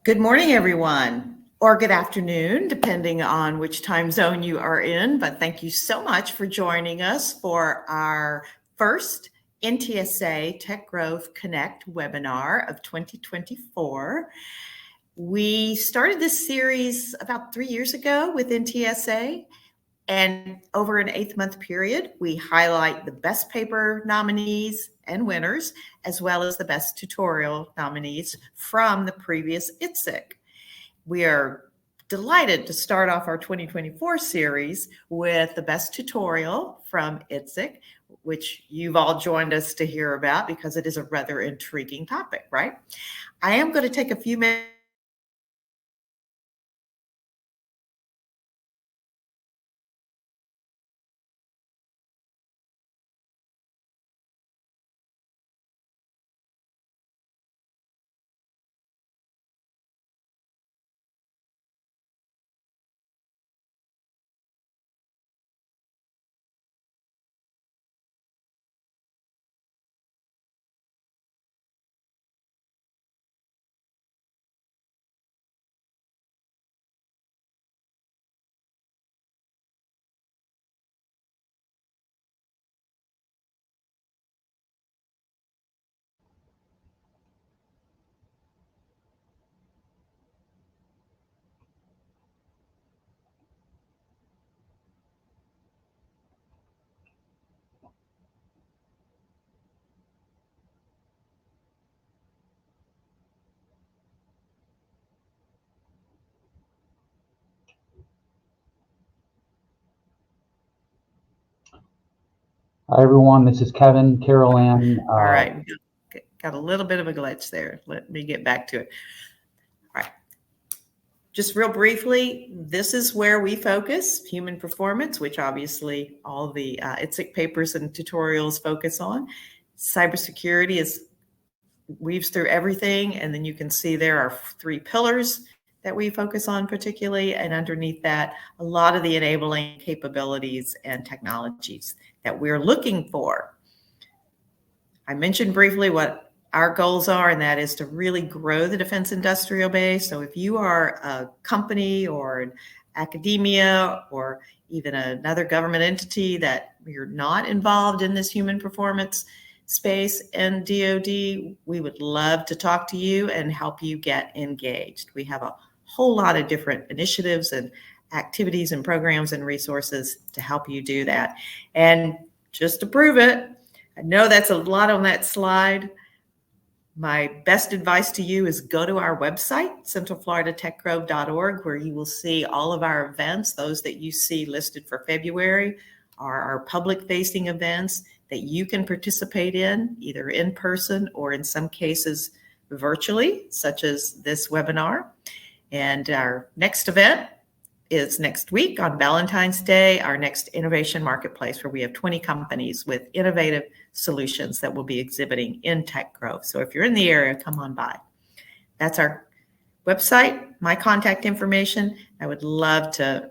Good morning, everyone, or good afternoon, depending on which time zone you are in. But thank you so much for joining us for our first NTSA Tech Growth Connect webinar of 2024. We started this series about 3 years ago with NTSA. And over an 8-month period, we highlight the best paper nominees and winners, as well as the best tutorial nominees from the previous ITSEC. We are delighted to start off our 2024 series with the best tutorial from ITSEC, which you've all joined us to hear about because it is a rather intriguing topic, right? I am going to take a few minutes. Hi, everyone. This is Kevin, Carol Ann. All right. Got a little bit of a glitch there. Let me get back to it. All right. Just real briefly, this is where we focus human performance, which obviously all the ITSEC papers and tutorials focus on. Cybersecurity weaves through everything. And then you can see there are 3 pillars that we focus on particularly. And underneath that, a lot of the enabling capabilities and technologies that we're looking for. I mentioned briefly what our goals are, and that is to really grow the defense industrial base. So if you are a company or an academia or even another government entity that you're not involved in this human performance space and DoD, we would love to talk to you and help you get engaged. We have a whole lot of different initiatives and activities and programs and resources to help you do that. And just to prove it, I know that's a lot on that slide. My best advice to you is go to our website, centralfloridatechgrove.org, where you will see all of our events. Those that you see listed for February are our public-facing events that you can participate in, either in person or in some cases virtually, such as this webinar. And our next event is next week on Valentine's Day, our next innovation marketplace, where we have 20 companies with innovative solutions that will be exhibiting in Tech Grove. So if you're in the area, come on by. That's our website, my contact information. I would love to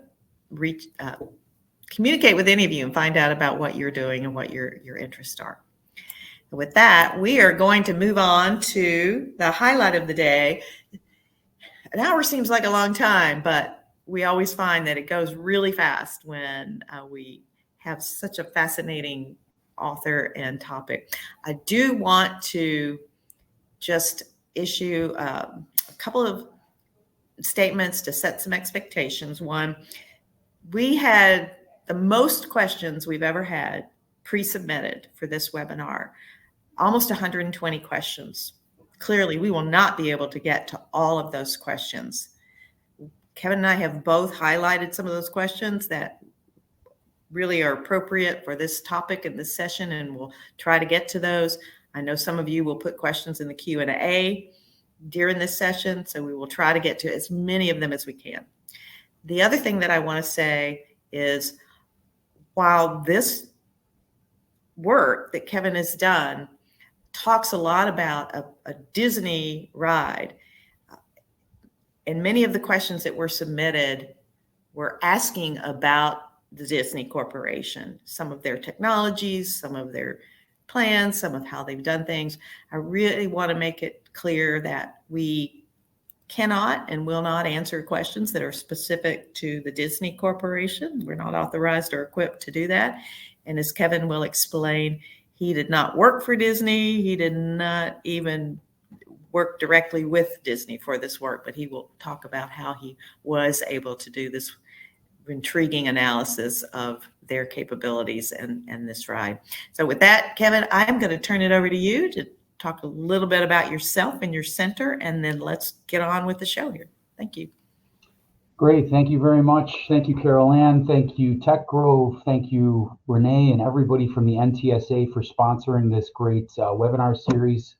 communicate with any of you and find out about what you're doing and what your interests are. And with that, we are going to move on to the highlight of the day. An hour seems like a long time, but we always find that it goes really fast when we have such a fascinating author and topic. I do want to just issue a couple of statements to set some expectations. One, we had the most questions we've ever had pre-submitted for this webinar, almost 120 questions. Clearly, we will not be able to get to all of those questions. Kevin and I have both highlighted some of those questions that really are appropriate for this topic and this session, and we'll try to get to those. I know some of you will put questions in the Q&A during this session, so we will try to get to as many of them as we can. The other thing that I want to say is, while this work that Kevin has done talks a lot about a Disney ride, and many of the questions that were submitted were asking about the Disney Corporation, some of their technologies, some of their plans, some of how they've done things. I really want to make it clear that we cannot and will not answer questions that are specific to the Disney Corporation. We're not authorized or equipped to do that. And as Kevin will explain, he did not work for Disney. He did not even work directly with Disney for this work, but he will talk about how he was able to do this intriguing analysis of their capabilities and this ride. So with that, Kevin, I'm going to turn it over to you to talk a little bit about yourself and your center, and then let's get on with the show here. Thank you. Great. Thank you very much. Thank you, Carol Ann. Thank you, Tech Grove. Thank you, Renee, and everybody from the NTSA for sponsoring this great webinar series.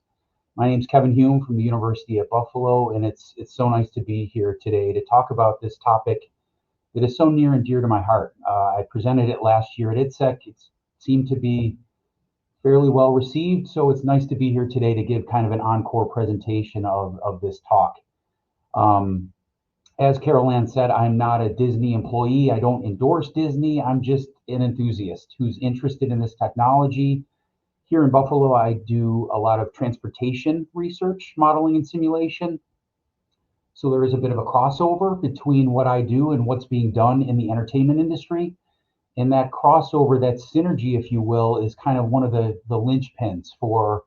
My name is Kevin Hume from the University at Buffalo, and it's so nice to be here today to talk about this topic that is so near and dear to my heart. I presented it last year at ITSEC. It seemed to be fairly well received, so it's nice to be here today to give kind of an encore presentation of this talk. As Carol Ann said, I'm not a Disney employee. I don't endorse Disney. I'm just an enthusiast who's interested in this technology. Here in Buffalo, I do a lot of transportation research, modeling, and simulation. So there is a bit of a crossover between what I do and what's being done in the entertainment industry. And that crossover, that synergy, if you will, is kind of one of the linchpins for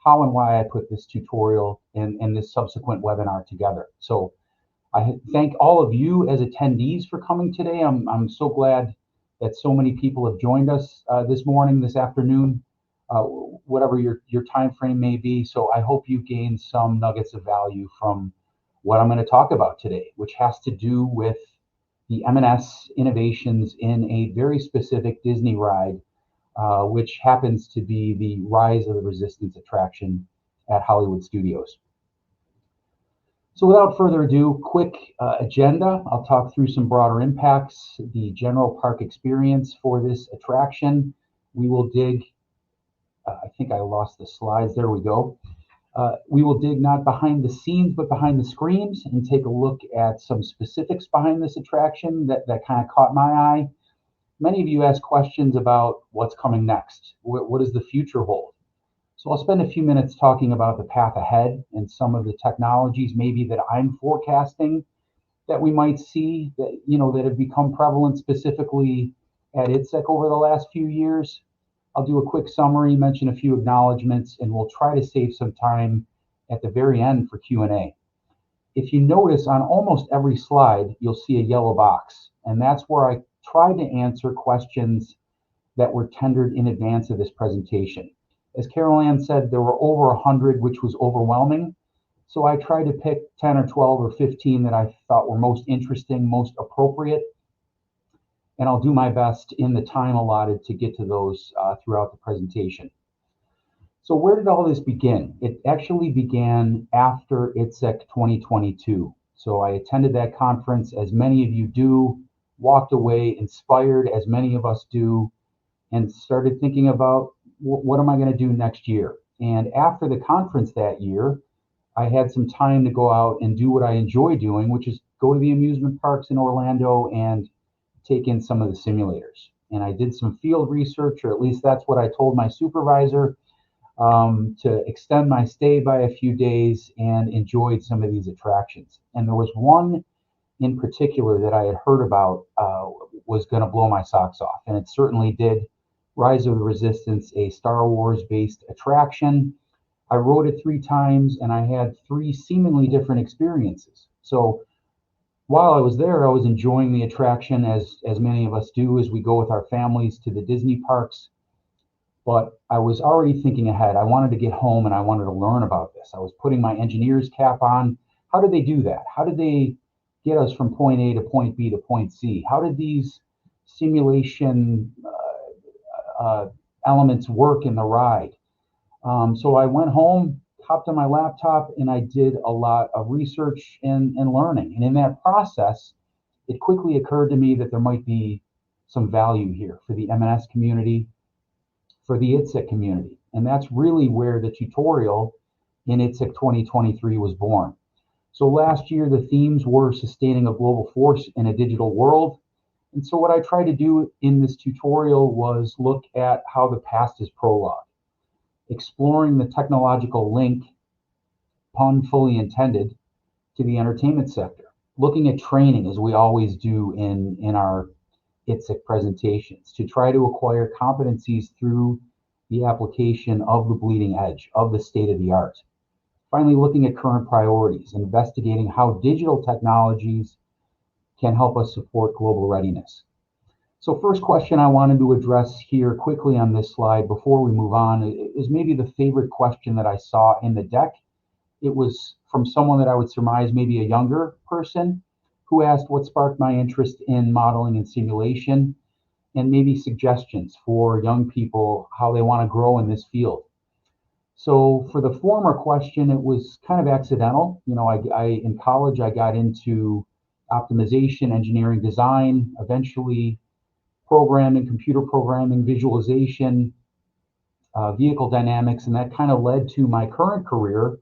how and why I put this tutorial and this subsequent webinar together. So I thank all of you as attendees for coming today. I'm so glad that so many people have joined us this morning, this afternoon, whatever your time frame may be. So I hope you gain some nuggets of value from what I'm going to talk about today, which has to do with the M&S innovations in a very specific Disney ride, which happens to be the Rise of the Resistance attraction at Hollywood Studios. So without further ado, quick agenda. I'll talk through some broader impacts, the general park experience for this attraction. We will dig, I think I lost the slides, there we go. We will dig not behind the scenes, but behind the screens and take a look at some specifics behind this attraction that kind of caught my eye. Many of you asked questions about what's coming next. What does the future hold? So I'll spend a few minutes talking about the path ahead and some of the technologies maybe that I'm forecasting that we might see that, that have become prevalent specifically at ITSEC over the last few years. I'll do a quick summary, mention a few acknowledgments, and we'll try to save some time at the very end for Q&A. If you notice on almost every slide, you'll see a yellow box, and that's where I tried to answer questions that were tendered in advance of this presentation. As Carol Ann said, there were over 100, which was overwhelming. So I tried to pick 10 or 12 or 15 that I thought were most interesting, most appropriate. And I'll do my best in the time allotted to get to those throughout the presentation. So where did all this begin? It actually began after ITSEC 2022. So I attended that conference, as many of you do, walked away inspired, as many of us do, and started thinking about what am I going to do next year? And after the conference that year, I had some time to go out and do what I enjoy doing, which is go to the amusement parks in Orlando and take in some of the simulators. And I did some field research, or at least that's what I told my supervisor, to extend my stay by a few days and enjoyed some of these attractions. And there was one in particular that I had heard about was going to blow my socks off. And it certainly did. Rise of the Resistance, a Star Wars-based attraction. I rode it 3 times, and I had 3 seemingly different experiences. So while I was there, I was enjoying the attraction, as many of us do as we go with our families to the Disney parks. But I was already thinking ahead. I wanted to get home, and I wanted to learn about this. I was putting my engineer's cap on. How did they do that? How did they get us from point A to point B to point C? How did these simulation elements work in the ride? So I went home, hopped on my laptop, and I did a lot of research and learning. And in that process, it quickly occurred to me that there might be some value here for the M&S community, for the ITSEC community. And that's really where the tutorial in ITSEC 2023 was born. So last year, the themes were sustaining a global force in a digital world. And so what I tried to do in this tutorial was look at how the past is prologue, exploring the technological link, pun fully intended, to the entertainment sector, looking at training as we always do in our ITSEC presentations to try to acquire competencies through the application of the bleeding edge, of the state of the art. Finally, looking at current priorities, investigating how digital technologies can help us support global readiness. So first question I wanted to address here quickly on this slide before we move on is maybe the favorite question that I saw in the deck. It was from someone that I would surmise maybe a younger person who asked what sparked my interest in modeling and simulation, and maybe suggestions for young people how they want to grow in this field. So for the former question, it was kind of accidental. You know, I in college I got into optimization, engineering design, eventually programming, computer programming, visualization, vehicle dynamics, and that kind of led to my current career,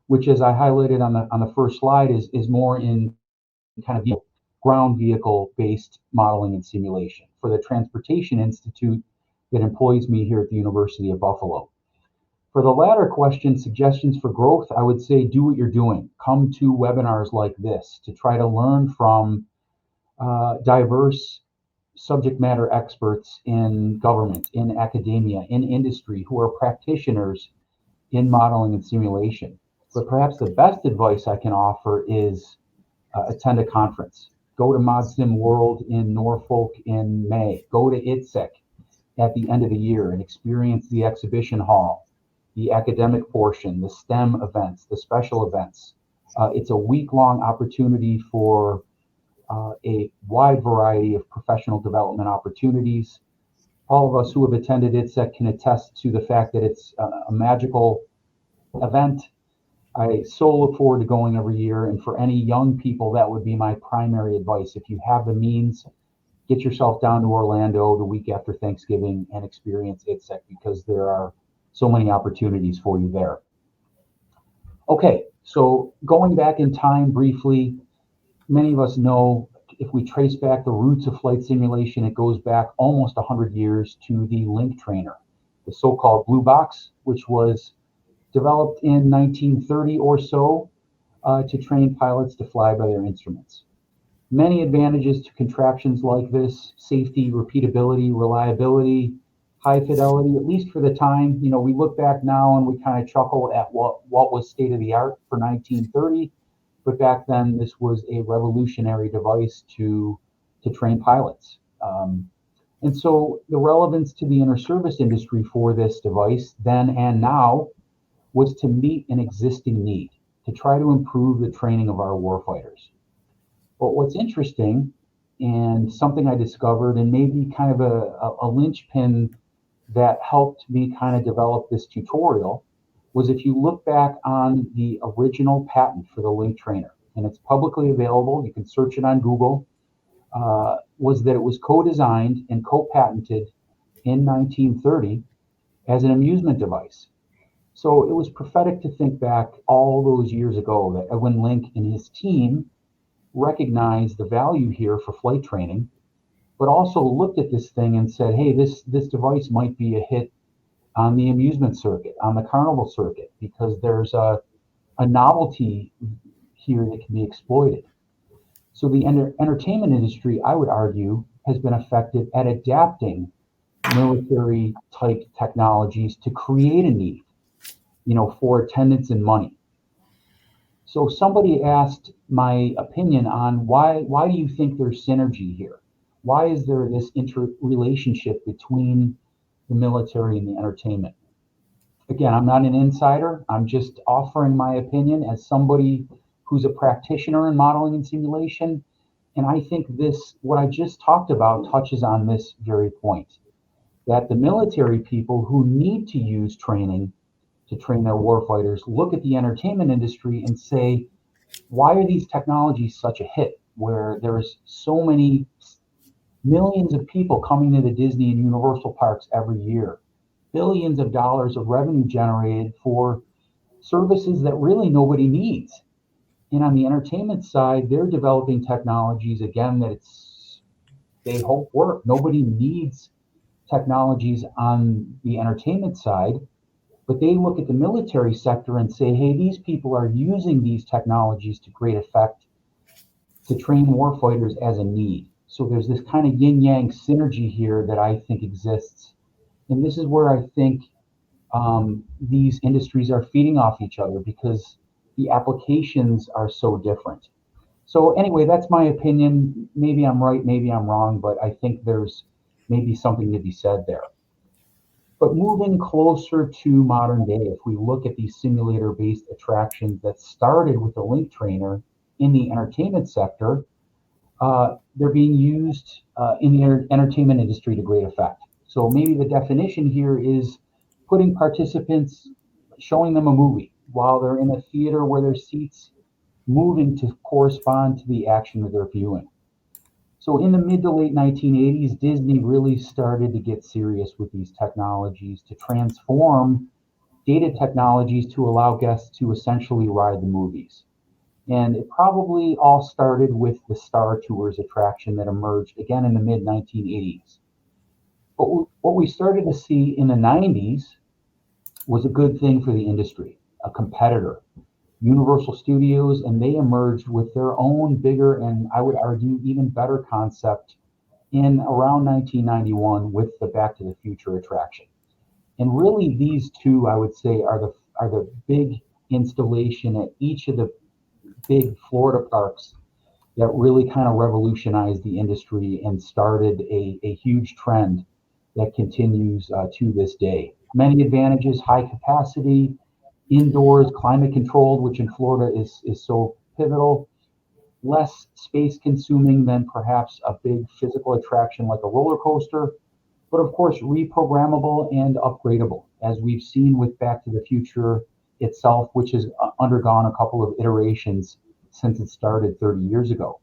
which, as I highlighted on the first slide, is more in kind of ground vehicle based modeling and simulation for the Transportation Institute that employs me here at the University of Buffalo. For the latter question, suggestions for growth, I would say do what you're doing. Come to webinars like this to try to learn from diverse subject matter experts in government, in academia, in industry who are practitioners in modeling and simulation. But perhaps the best advice I can offer is attend a conference. Go to ModSim World in Norfolk in May. Go to ITSEC at the end of the year and experience the exhibition hall, the academic portion, the STEM events, the special events. It's a week-long opportunity for a wide variety of professional development opportunities. All of us who have attended ITSEC can attest to the fact that it's a magical event. I so look forward to going every year, and for any young people, that would be my primary advice. If you have the means, get yourself down to Orlando the week after Thanksgiving and experience ITSEC because there are so many opportunities for you there. Okay, so going back in time briefly, many of us know if we trace back the roots of flight simulation, it goes back almost 100 years to the link trainer, the so-called blue box, which was developed in 1930 or so to train pilots to fly by their instruments. Many advantages to contraptions like this: safety, repeatability, reliability, high fidelity, at least for the time. You know, we look back now and we kind of chuckle at what was state of the art for 1930, but back then this was a revolutionary device to train pilots. And so the relevance to the inter-service industry for this device then and now was to meet an existing need, to try to improve the training of our warfighters. But what's interesting, and something I discovered, and maybe kind of a linchpin that helped me kind of develop this tutorial, was if you look back on the original patent for the link trainer, and it's publicly available, you can search it on Google, was that it was co-designed and co-patented in 1930 as an amusement device. So it was prophetic to think back all those years ago that Edwin Link and his team recognized the value here for flight training, but also looked at this thing and said, hey, this device might be a hit on the amusement circuit, on the carnival circuit, because there's a novelty here that can be exploited. So the entertainment industry, I would argue, has been effective at adapting military type technologies to create a need, you know, for attendance and money. So somebody asked my opinion on why do you think there's synergy here? Why is there this interrelationship between the military and the entertainment? Again, I'm not an insider. I'm just offering my opinion as somebody who's a practitioner in modeling and simulation. And I think this, what I just talked about, touches on this very point, that the military people who need to use training to train their warfighters look at the entertainment industry and say, why are these technologies such a hit, where there's so many millions of people coming to the Disney and Universal parks every year, billions of dollars of revenue generated for services that really nobody needs. And on the entertainment side, they're developing technologies, again, that they hope work. Nobody needs technologies on the entertainment side, But they look at the military sector and say, hey, these people are using these technologies to great effect to train warfighters as a need. So there's this kind of yin yang synergy here that I think exists. And this is where I think these industries are feeding off each other because the applications are so different. So anyway, that's my opinion. Maybe I'm right, maybe I'm wrong, but I think there's maybe something to be said there. But moving closer to modern day, if we look at these simulator-based attractions that started with the link trainer in the entertainment sector, they're being used in the entertainment industry to great effect. So maybe the definition here is putting participants, showing them a movie while they're in a theater where their seats moving to correspond to the action that they're viewing. So in the mid to late 1980s, Disney really started to get serious with these technologies to transform data technologies to allow guests to essentially ride the movies. And it probably all started with the Star Tours attraction that emerged again in the mid 1980s. But what we started to see in the 90s was a good thing for the industry, a competitor, Universal Studios, and they emerged with their own bigger and I would argue even better concept in around 1991 with the Back to the Future attraction. And really these two, I would say, are the big installation at each of the big Florida parks that really kind of revolutionized the industry and started a huge trend that continues to this day. Many advantages: high capacity, indoors, climate controlled, which in Florida is so pivotal, less space consuming than perhaps a big physical attraction like a roller coaster, but of course reprogrammable and upgradable, as we've seen with Back to the Future itself, which has undergone a couple of iterations since it started 30 years ago.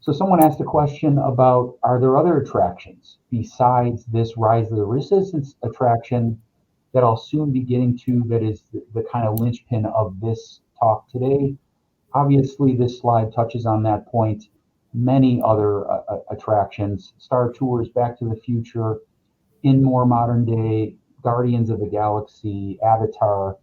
So someone asked a question about, are there other attractions besides this Rise of the Resistance attraction that I'll soon be getting to, that is the kind of linchpin of this talk today? Obviously, this slide touches on that point. Many other attractions, Star Tours, Back to the Future, in more modern day, Guardians of the Galaxy, Avatar,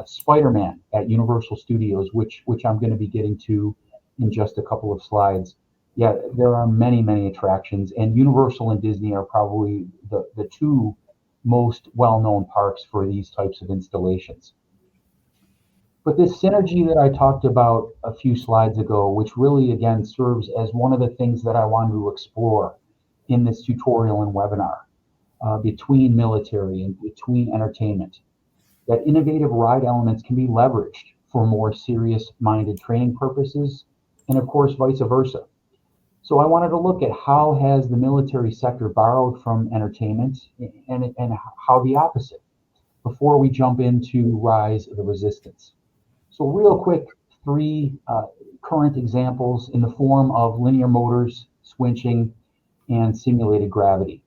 Spider-Man at Universal Studios, which I'm going to be getting to in just a couple of slides. Yeah, there are many, many attractions, and Universal and Disney are probably the two most well-known parks for these types of installations. But this synergy that I talked about a few slides ago, which really again serves as one of the things that I wanted to explore in this tutorial and webinar, between military and between entertainment, that innovative ride elements can be leveraged for more serious-minded training purposes, and of course vice versa. So I wanted to look at how has the military sector borrowed from entertainment and how the opposite, before we jump into Rise of the Resistance. So real quick, three current examples in the form of linear motors, switching, and simulated gravity.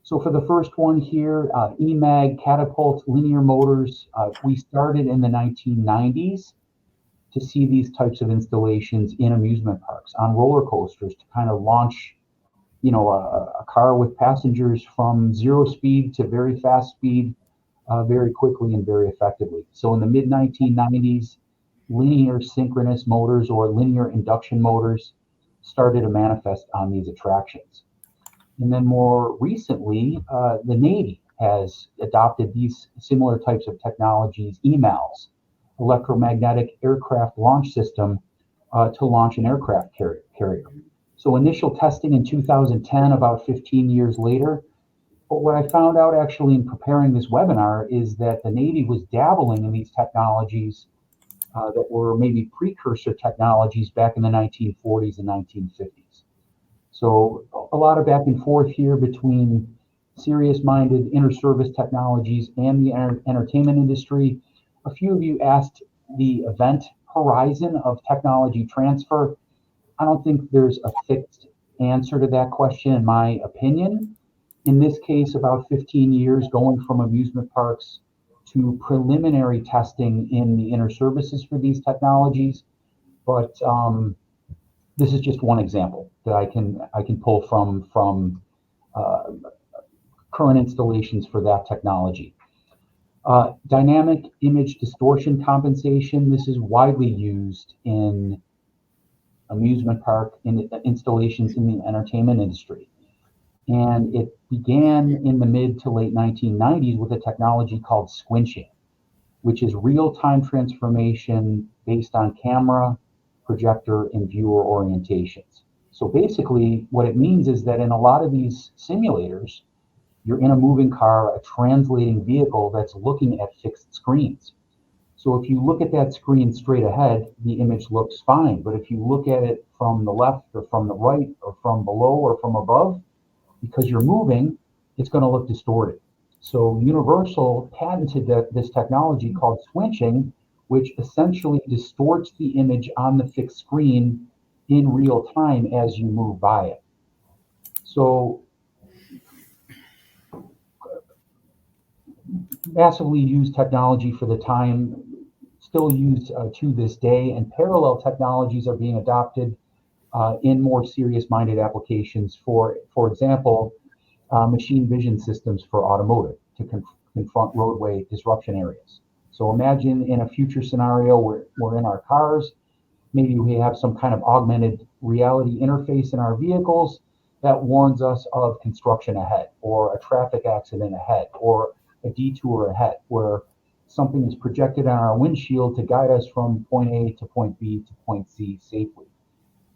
So for the first one here, EMAG catapult linear motors, we started in the 1990s to see these types of installations in amusement parks, on roller coasters, to kind of launch, a car with passengers from zero speed to very fast speed, very quickly and very effectively. So in the mid 1990s, linear synchronous motors or linear induction motors started to manifest on these attractions. And then more recently, the Navy has adopted these similar types of technologies, EMALS, electromagnetic aircraft launch system, to launch an aircraft carrier. So initial testing in 2010, about 15 years later. But what I found out actually in preparing this webinar is that the Navy was dabbling in these technologies that were maybe precursor technologies back in the 1940s and 1950s. So a lot of back and forth here between serious-minded inter-service technologies and the entertainment industry. A few of you asked the event horizon of technology transfer. I don't think there's a fixed answer to that question, in my opinion. In this case, about 15 years, going from amusement parks to preliminary testing in the inter-services for these technologies. But this is just one example that I can pull from current installations for that technology. Dynamic image distortion compensation. This is widely used in amusement park installations in the entertainment industry. And it began in the mid to late 1990s with a technology called squinching, which is real-time transformation based on camera, projector, and viewer orientations. So basically, what it means is that in a lot of these simulators, you're in a moving car, a translating vehicle that's looking at fixed screens. So if you look at that screen straight ahead, the image looks fine. But if you look at it from the left or from the right or from below or from above, because you're moving, it's going to look distorted. So Universal patented this technology called squinching, which essentially distorts the image on the fixed screen in real time as you move by it. So massively used technology for the time, still used to this day, and parallel technologies are being adopted in more serious-minded applications. For example, machine vision systems for automotive to confront roadway disruption areas. So imagine in a future scenario where we're in our cars, maybe we have some kind of augmented reality interface in our vehicles that warns us of construction ahead, or a traffic accident ahead, or a detour ahead, where something is projected on our windshield to guide us from point A to point B to point C safely.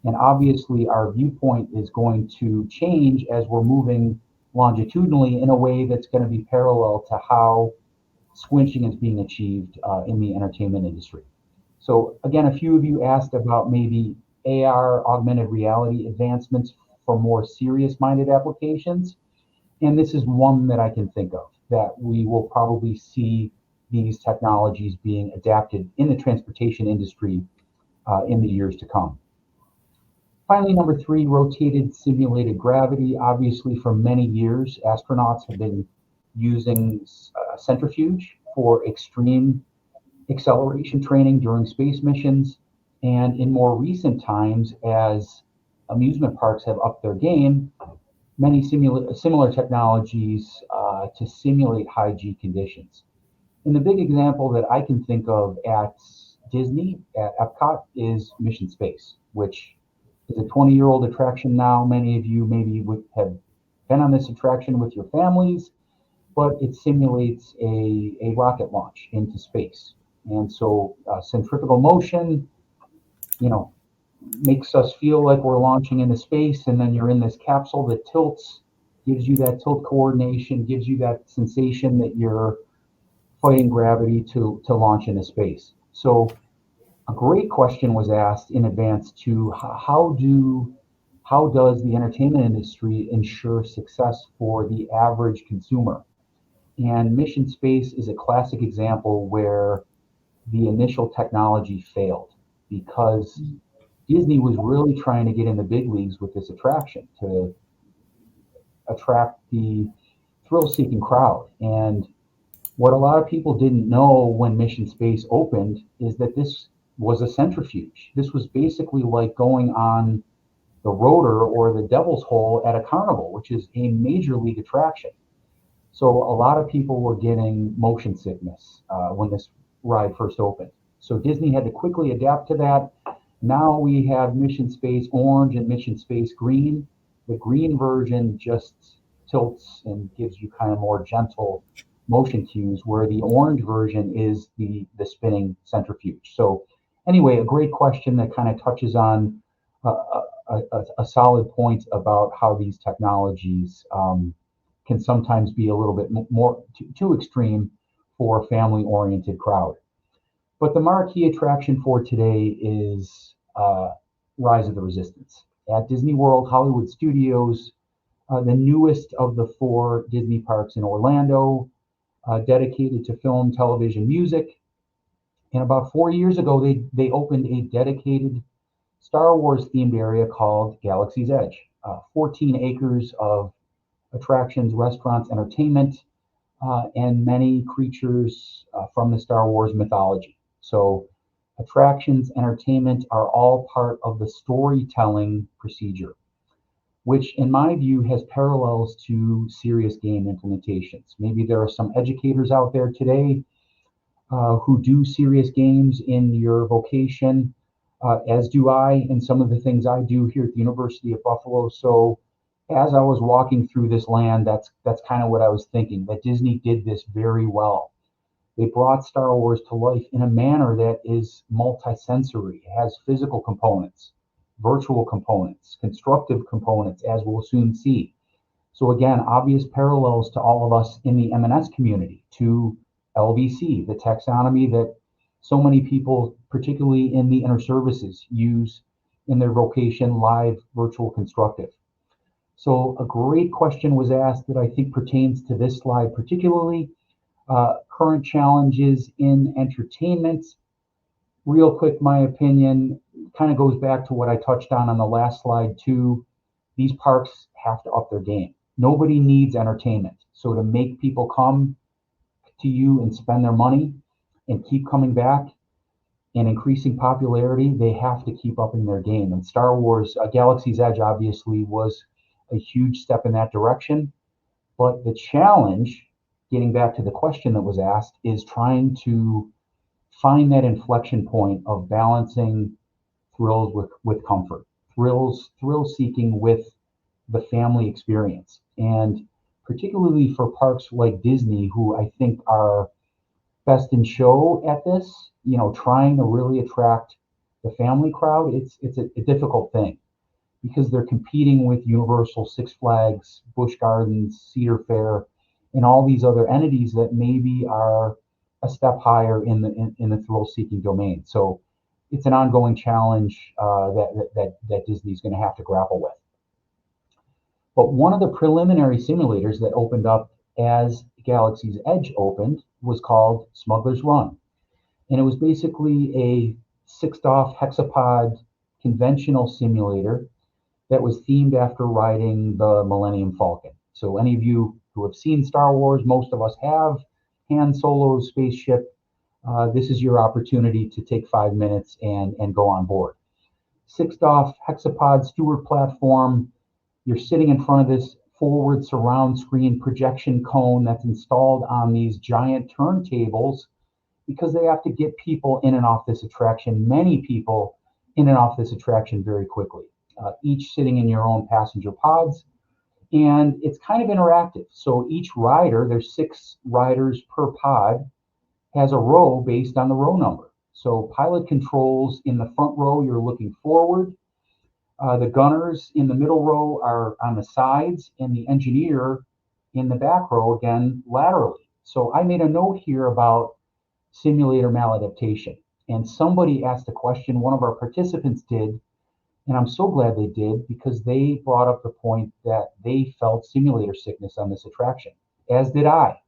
And obviously, our viewpoint is going to change as we're moving longitudinally in a way that's going to be parallel to how squinching is being achieved in the entertainment industry. So again, a few of you asked about maybe AR, augmented reality advancements for more serious-minded applications. And this is one that I can think of, that we will probably see these technologies being adapted in the transportation industry in the years to come. Finally, number three, rotated simulated gravity. Obviously, for many years, astronauts have been using centrifuge for extreme acceleration training during space missions. And in more recent times, as amusement parks have upped their game, many similar technologies to simulate high G conditions. And the big example that I can think of at Disney, at Epcot, is Mission Space, which is a 20-year-old attraction now. Many of you maybe would have been on this attraction with your families, but it simulates a rocket launch into space. And so centrifugal motion, makes us feel like we're launching into space, and then you're in this capsule that tilts, gives you that tilt coordination, gives you that sensation that you're fighting gravity to launch into space. So a great question was asked in advance to how does the entertainment industry ensure success for the average consumer? And Mission Space is a classic example where the initial technology failed because Disney was really trying to get in the big leagues with this attraction to attract the thrill-seeking crowd. And what a lot of people didn't know when Mission Space opened is that this was a centrifuge. This was basically like going on the rotor or the Devil's Hole at a carnival, which is a major league attraction. So a lot of people were getting motion sickness when this ride first opened. So Disney had to quickly adapt to that. Now we have Mission Space Orange and Mission Space Green. The green version just tilts and gives you kind of more gentle motion cues, where the orange version is the spinning centrifuge. So anyway, a great question that kind of touches on a solid point about how these technologies can sometimes be a little bit more too extreme for a family-oriented crowd. But the marquee attraction for today is Rise of the Resistance. At Disney World Hollywood Studios, the newest of the 4 Disney parks in Orlando, dedicated to film, television, music. And about 4 years ago, they opened a dedicated Star Wars themed area called Galaxy's Edge. 14 acres of attractions, restaurants, entertainment, and many creatures from the Star Wars mythology. So attractions, entertainment are all part of the storytelling procedure. which in my view has parallels to serious game implementations. Maybe there are some educators out there today who do serious games in your vocation, as do I, and some of the things I do here at the University of Buffalo. So as I was walking through this land, that's kind of what I was thinking, that Disney did this very well. They brought Star Wars to life in a manner that is multisensory. It has physical components, virtual components, constructive components, as we'll soon see. So again, obvious parallels to all of us in the M&S community, to LVC, the taxonomy that so many people, particularly in the inner services, use in their vocation, live, virtual, constructive. So a great question was asked that I think pertains to this slide particularly. Current challenges in entertainment. Real quick, my opinion kind of goes back to what I touched on the last slide too. These parks have to up their game. Nobody needs entertainment. So to make people come to you and spend their money and keep coming back and increasing popularity, they have to keep upping their game. And Star Wars, Galaxy's Edge obviously was a huge step in that direction. But the challenge, getting back to the question that was asked, is trying to find that inflection point of balancing thrills with comfort, thrill seeking with the family experience. And particularly for parks like Disney, who I think are best in show at this, trying to really attract the family crowd, it's a difficult thing because they're competing with Universal, Six Flags, Busch Gardens, Cedar Fair, and all these other entities that maybe are a step higher in the thrill-seeking domain. So it's an ongoing challenge that Disney's going to have to grapple with. But one of the preliminary simulators that opened up as Galaxy's Edge opened was called Smuggler's Run. And it was basically a 6-DoF hexapod conventional simulator that was themed after riding the Millennium Falcon. So any of you who have seen Star Wars, most of us have, Han Solo's spaceship, this is your opportunity to take 5 minutes and go on board. 6-DoF hexapod steward platform. You're sitting in front of this forward surround screen projection cone that's installed on these giant turntables because they have to get people in and off this attraction, many people in and off this attraction very quickly, each sitting in your own passenger pods. And it's kind of interactive. So each rider, there's 6 riders per pod, has a row based on the row number. So pilot controls in the front row, you're looking forward. The gunners in the middle row are on the sides, and the engineer in the back row, again, laterally. So I made a note here about simulator maladaptation. And somebody asked a question, one of our participants did, and I'm so glad they did because they brought up the point that they felt simulator sickness on this attraction, as did I.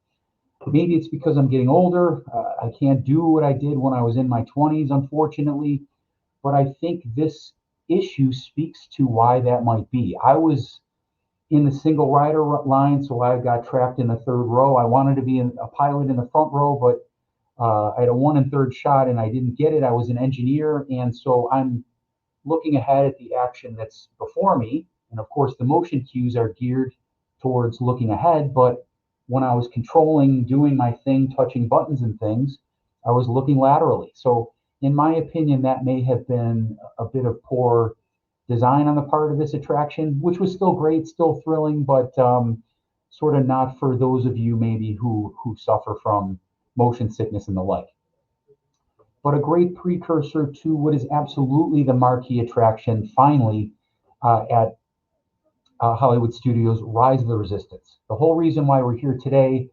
Maybe it's because I'm getting older. I can't do what I did when I was in my 20s, unfortunately. But I think this issue speaks to why that might be. I was in the single rider line, so I got trapped in the third row. I wanted to be a pilot in the front row, but I had a 1 1/3 shot and I didn't get it. I was an engineer, and so I'm looking ahead at the action that's before me. And of course, the motion cues are geared towards looking ahead. But when I was controlling, doing my thing, touching buttons and things, I was looking laterally. So in my opinion, that may have been a bit of poor design on the part of this attraction, which was still great, still thrilling, but sort of not for those of you maybe who suffer from motion sickness and the like. But a great precursor to what is absolutely the marquee attraction finally at Hollywood Studios, Rise of the Resistance. The whole reason why we're here today,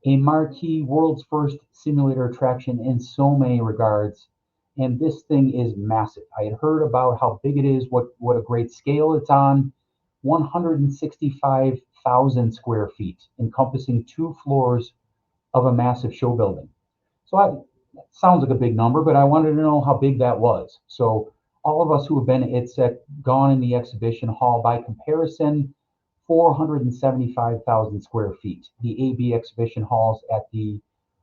a marquee world's first simulator attraction in so many regards. And this thing is massive. I had heard about how big it is, what a great scale it's on. 165,000 square feet, encompassing 2 floors of a massive show building. So that sounds like a big number, but I wanted to know how big that was. So all of us who have been at ITSEC, gone in the exhibition hall, by comparison, 475,000 square feet, the AB exhibition halls at the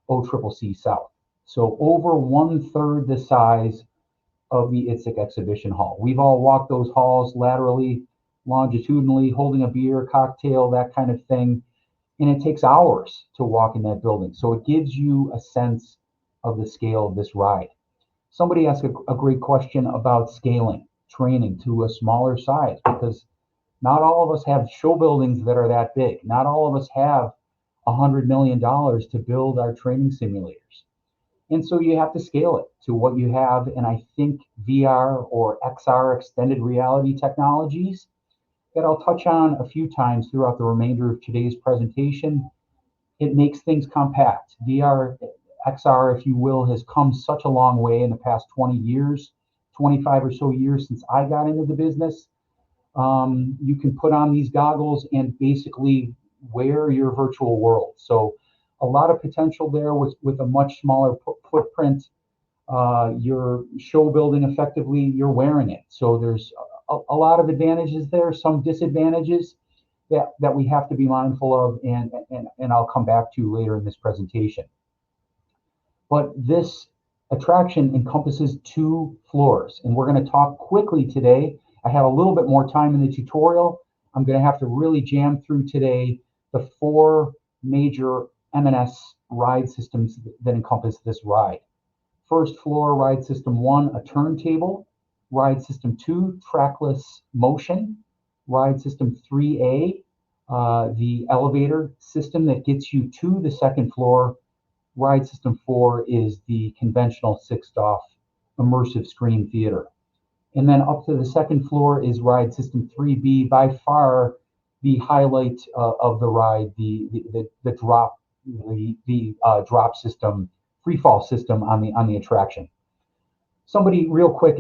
OCCC South. So over 1/3 the size of the ITSEC exhibition hall. We've all walked those halls laterally. longitudinally, holding a beer, cocktail, that kind of thing. And it takes hours to walk in that building. So it gives you a sense of the scale of this ride. Somebody asked a great question about scaling training to a smaller size, because not all of us have show buildings that are that big. Not all of us have $100 million to build our training simulators. And so you have to scale it to what you have. And I think VR or XR, extended reality technologies, that I'll touch on a few times throughout the remainder of today's presentation, it makes things compact. VR, XR, if you will, has come such a long way in the past 20 years, 25 or so years since I got into the business. You can put on these goggles and basically wear your virtual world. So a lot of potential there with a much smaller footprint. You're show building effectively, you're wearing it. So there's a lot of advantages there, some disadvantages that we have to be mindful of, and I'll come back to later in this presentation. But this attraction encompasses 2 floors, and we're going to talk quickly today. I have a little bit more time in the tutorial. I'm going to have to really jam through today the 4 major M&S ride systems that encompass this ride. First floor, ride system 1, a turntable. Ride system 2, trackless motion. Ride system 3A, the elevator system that gets you to the second floor. Ride system 4 is the conventional 6-off immersive screen theater. And then up to the second floor is ride system 3B, by far the highlight of the ride, the drop system, freefall system on the attraction. Somebody real quick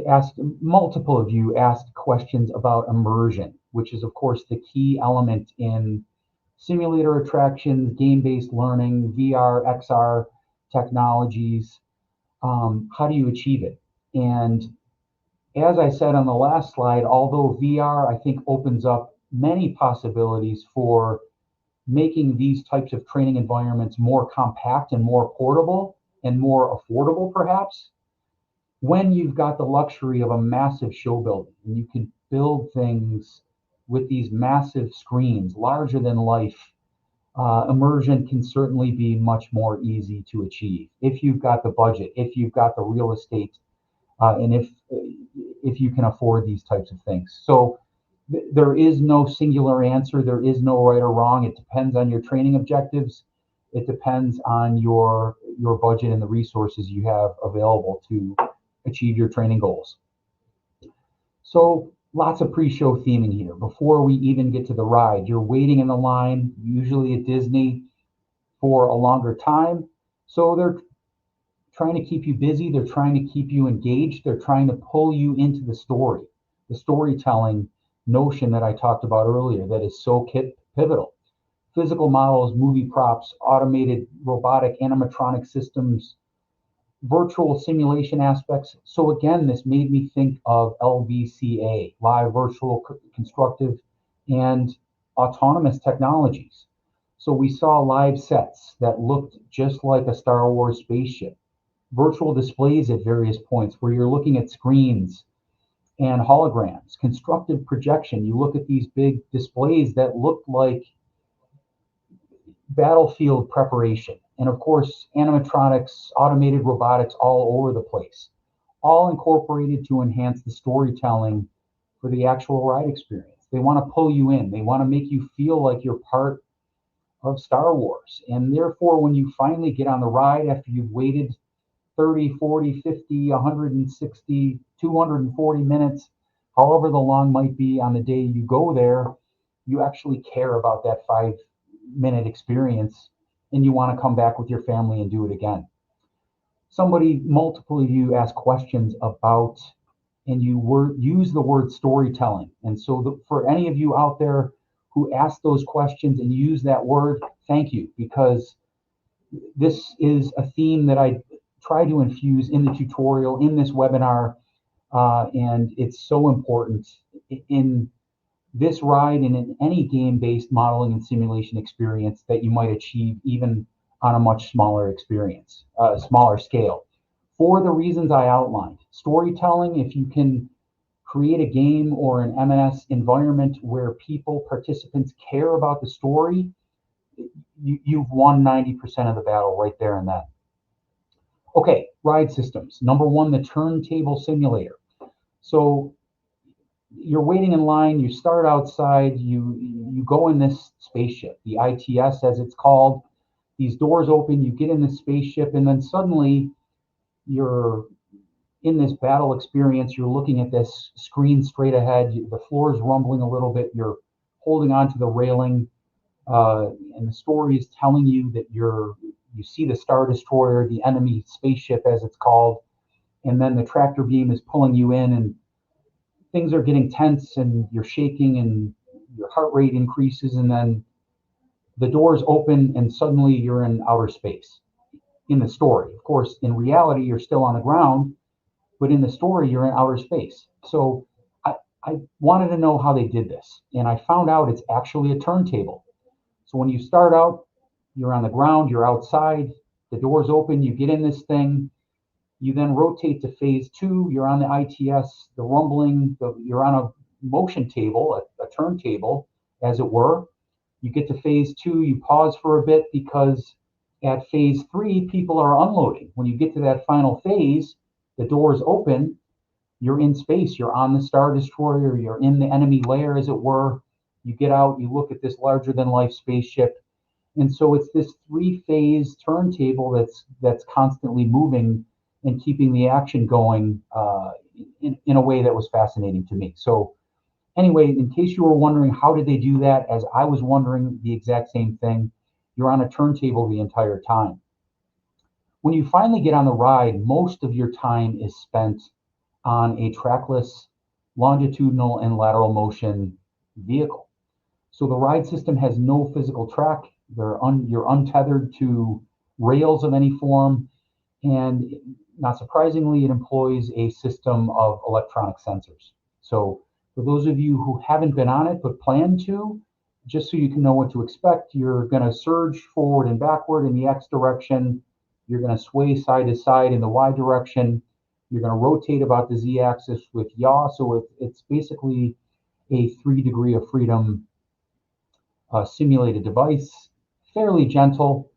multiple of you asked questions about immersion, which is of course the key element in simulator attractions, game-based learning, VR, XR technologies. How do you achieve it? And as I said on the last slide, although VR, I think, opens up many possibilities for making these types of training environments more compact and more portable and more affordable, perhaps, when you've got the luxury of a massive show building and you can build things with these massive screens, larger than life, immersion can certainly be much more easy to achieve if you've got the budget, if you've got the real estate, and if you can afford these types of things. So there is no singular answer. There is no right or wrong. It depends on your training objectives. It depends on your budget and the resources you have available to achieve your training goals. So lots of pre-show theming here. Before we even get to the ride, you're waiting in the line, usually at Disney, for a longer time. So they're trying to keep you busy. They're trying to keep you engaged. They're trying to pull you into the story, the storytelling notion that I talked about earlier that is so pivotal. Physical models, movie props, automated robotic animatronic systems, virtual simulation aspects. So again, this made me think of LVCA, live virtual constructive and autonomous technologies. So we saw live sets that looked just like a Star Wars spaceship, virtual displays at various points where you're looking at screens and holograms, constructive projection. You look at these big displays that looked like battlefield preparation. And of course, animatronics, automated robotics all over the place, all incorporated to enhance the storytelling for the actual ride experience. They want to pull you in. They want to make you feel like you're part of Star Wars. And therefore, when you finally get on the ride after you've waited 30, 40, 50, 160, 240 minutes, however the long might be on the day you go there, you actually care about that 5-minute experience and you want to come back with your family and do it again. Multiple of you asked questions about, and you use the word storytelling. And so for any of you out there who asked those questions and use that word, thank you, because this is a theme that I try to infuse in the tutorial, in this webinar, and it's so important in this ride and in any game-based modeling and simulation experience that you might achieve even on a much smaller experience, smaller scale. For the reasons I outlined, storytelling, if you can create a game or an M&S environment where participants care about the story, you've won 90% of the battle right there and then. Okay, ride systems. Number one, the turntable simulator. So you're waiting in line, you start outside, you go in this spaceship, the ITS as it's called. These doors open, you get in the spaceship, and then suddenly you're in this battle experience. You're looking at this screen straight ahead. The floor is rumbling a little bit. You're holding onto the railing, and the story is telling you that you see the Star Destroyer, the enemy spaceship as it's called, and then the tractor beam is pulling you in, and things are getting tense, and you're shaking, and your heart rate increases, and then the doors open, and suddenly you're in outer space in the story. Of course, in reality, you're still on the ground, but in the story, you're in outer space. So I wanted to know how they did this, and I found out it's actually a turntable. So when you start out, you're on the ground, you're outside, the doors open, you get in this thing, you then rotate to phase two, you're on the ITS, the rumbling, you're on a motion table, a turntable, as it were. You get to phase two, you pause for a bit because at phase three, people are unloading. When you get to that final phase, the doors open, you're in space, you're on the Star Destroyer, you're in the enemy lair, as it were. You get out, you look at this larger than life spaceship. And so it's this three-phase turntable that's constantly moving and keeping the action going in a way that was fascinating to me. So anyway, in case you were wondering how did they do that, as I was wondering the exact same thing, you're on a turntable the entire time. When you finally get on the ride, most of your time is spent on a trackless longitudinal and lateral motion vehicle. So the ride system has no physical track. You're untethered to rails of any form, and not surprisingly, it employs a system of electronic sensors. So for those of you who haven't been on it but plan to, just so you can know what to expect, you're going to surge forward and backward in the X direction. You're going to sway side to side in the Y direction. You're going to rotate about the Z axis with yaw. So it's basically a 3 degree of freedom simulated device, fairly gentle,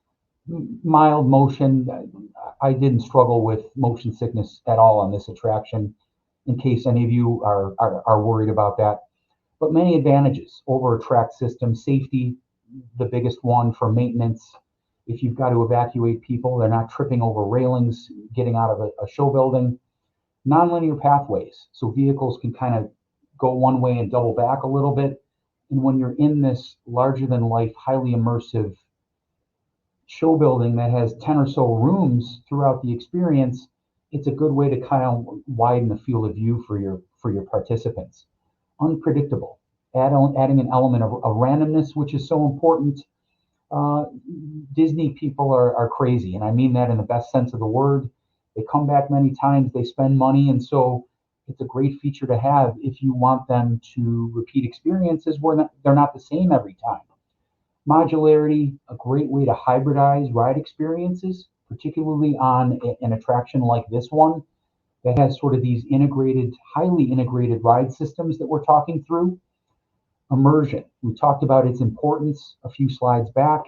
mild motion. I didn't struggle with motion sickness at all on this attraction, in case any of you are worried about that. But many advantages over a track system. Safety, the biggest one for maintenance. If you've got to evacuate people, they're not tripping over railings, getting out of a show building. Nonlinear pathways, so vehicles can kind of go one way and double back a little bit. And when you're in this larger than life, highly immersive show building that has 10 or so rooms throughout the experience, it's a good way to kind of widen the field of view for your participants. Unpredictable, adding an element of randomness, which is so important. Disney people are crazy, and I mean that in the best sense of the word. They come back many times, they spend money, and so it's a great feature to have if you want them to repeat experiences where they're not the same every time. Modularity, a great way to hybridize ride experiences, particularly on an attraction like this one that has sort of these highly integrated ride systems that we're talking through. Immersion, we talked about its importance a few slides back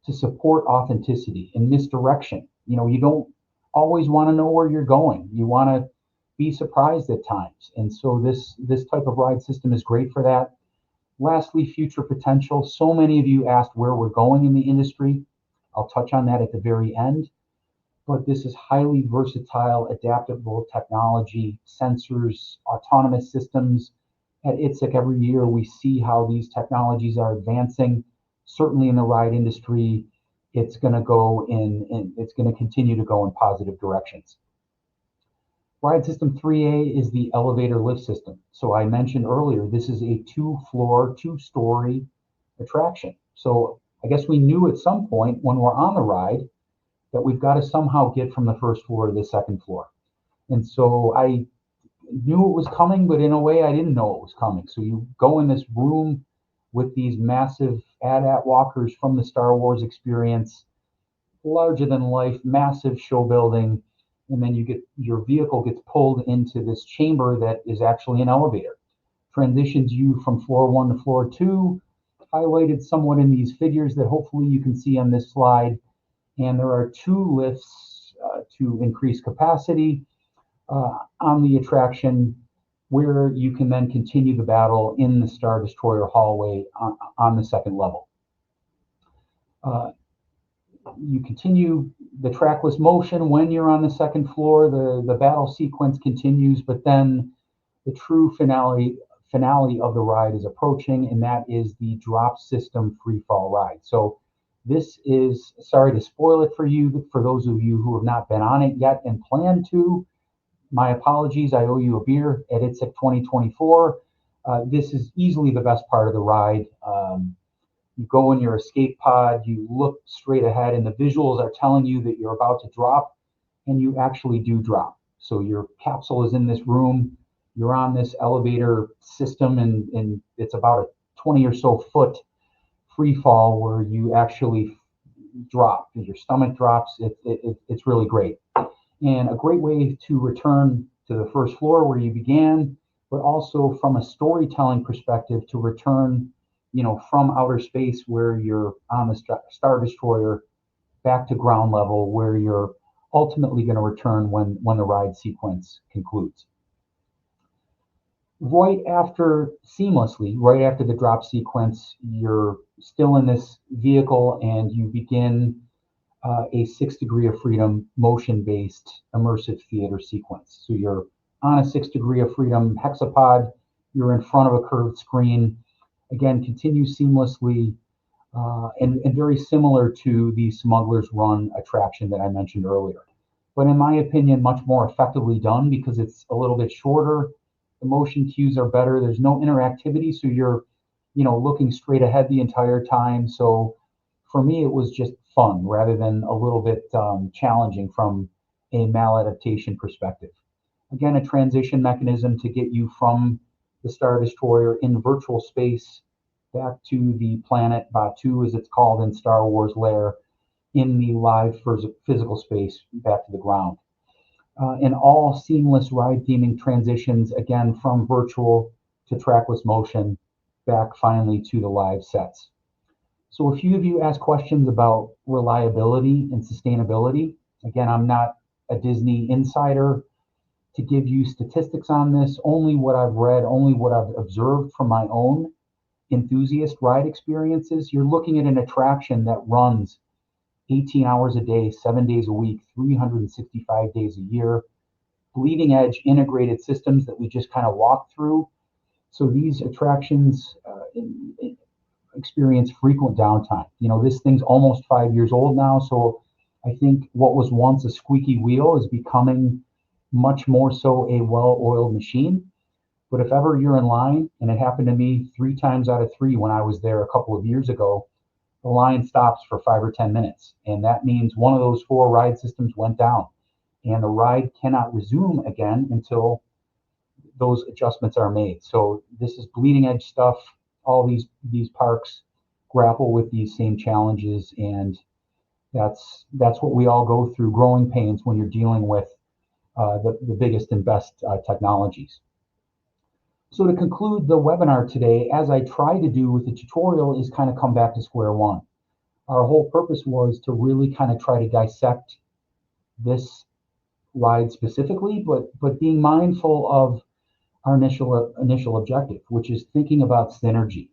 to support authenticity and misdirection. You don't always want to know where you're going. You want to be surprised at times. And so this type of ride system is great for that. Lastly, future potential. So many of you asked where we're going in the industry. I'll touch on that at the very end. But this is highly versatile, adaptable technology, sensors, autonomous systems. At ITSEC every year, we see how these technologies are advancing. Certainly in the ride industry, it's going to continue to go in positive directions. Ride system 3A is the elevator lift system. So I mentioned earlier, this is a two-story attraction. So I guess we knew at some point when we're on the ride that we've got to somehow get from the first floor to the second floor. And so I knew it was coming, but in a way I didn't know it was coming. So you go in this room with these massive AT-AT walkers from the Star Wars experience, larger than life, massive show building. and then your vehicle gets pulled into this chamber that is actually an elevator. Transitions you from floor 1 to floor 2, highlighted somewhat in these figures that hopefully you can see on this slide. And there are 2 lifts to increase capacity on the attraction, where you can then continue the battle in the Star Destroyer hallway on the 2nd level. You continue the trackless motion when you're on the 2nd floor. The battle sequence continues, but then the true finale of the ride is approaching, and that is the drop system freefall ride. So this is, sorry to spoil it for you, but for those of you who have not been on it yet and plan to, my apologies, I owe you a beer at ITSEC 2024. This is easily the best part of the ride. You go in your escape pod, you look straight ahead, and the visuals are telling you that you're about to drop, and you actually do drop. So your capsule is in this room, you're on this elevator system, and it's about a 20 or so foot free fall where you actually drop. Your stomach drops. It's really great. And a great way to return to the 1st floor where you began, but also from a storytelling perspective to return, from outer space where you're on the Star Destroyer back to ground level where you're ultimately going to return when the ride sequence concludes. Right after the drop sequence, you're still in this vehicle and you begin a 6 degree of freedom motion-based immersive theater sequence. So you're on a 6 degree of freedom hexapod, you're in front of a curved screen. Again, continue seamlessly and very similar to the Smuggler's Run attraction that I mentioned earlier. But in my opinion, much more effectively done because it's a little bit shorter. The motion cues are better. There's no interactivity, so you're, looking straight ahead the entire time. So for me, it was just fun rather than a little bit challenging from a maladaptation perspective. Again, a transition mechanism to get you from the Star Destroyer in virtual space back to the planet Batuu, as it's called in Star Wars Lair, in the live physical space back to the ground. And all seamless ride theming transitions, again, from virtual to trackless motion back finally to the live sets. So a few of you asked questions about reliability and sustainability. Again, I'm not a Disney insider to give you statistics on this, only what I've read, only what I've observed from my own enthusiast ride experiences. You're looking at an attraction that runs 18 hours a day, 7 days a week, 365 days a year, bleeding edge integrated systems that we just kind of walked through. So these attractions experience frequent downtime. This thing's almost 5 years old now, so I think what was once a squeaky wheel is becoming much more so a well-oiled machine. But if ever you're in line, and it happened to me 3 times out of 3 when I was there a couple of years ago, the line stops for 5 or 10 minutes. And that means one of those 4 ride systems went down. And the ride cannot resume again until those adjustments are made. So this is bleeding edge stuff. All these parks grapple with these same challenges. And that's what we all go through, growing pains when you're dealing with the biggest and best technologies. So to conclude the webinar today, as I try to do with the tutorial, is kind of come back to square one. Our whole purpose was to really kind of try to dissect this ride specifically, but being mindful of our initial objective, which is thinking about synergy.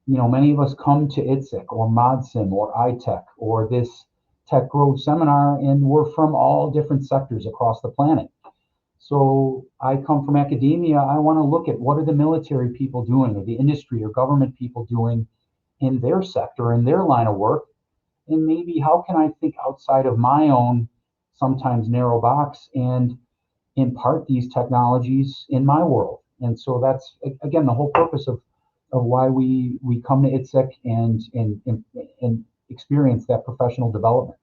Many of us come to ITSEC or ModSim or ITEC or this Tech Growth seminar, and we're from all different sectors across the planet. So I come from academia. I want to look at what are the military people doing, or the industry or government people doing in their sector, in their line of work, and maybe how can I think outside of my own, sometimes narrow box, and impart these technologies in my world. And so that's, again, the whole purpose of why we come to ITSEC and experience that professional development.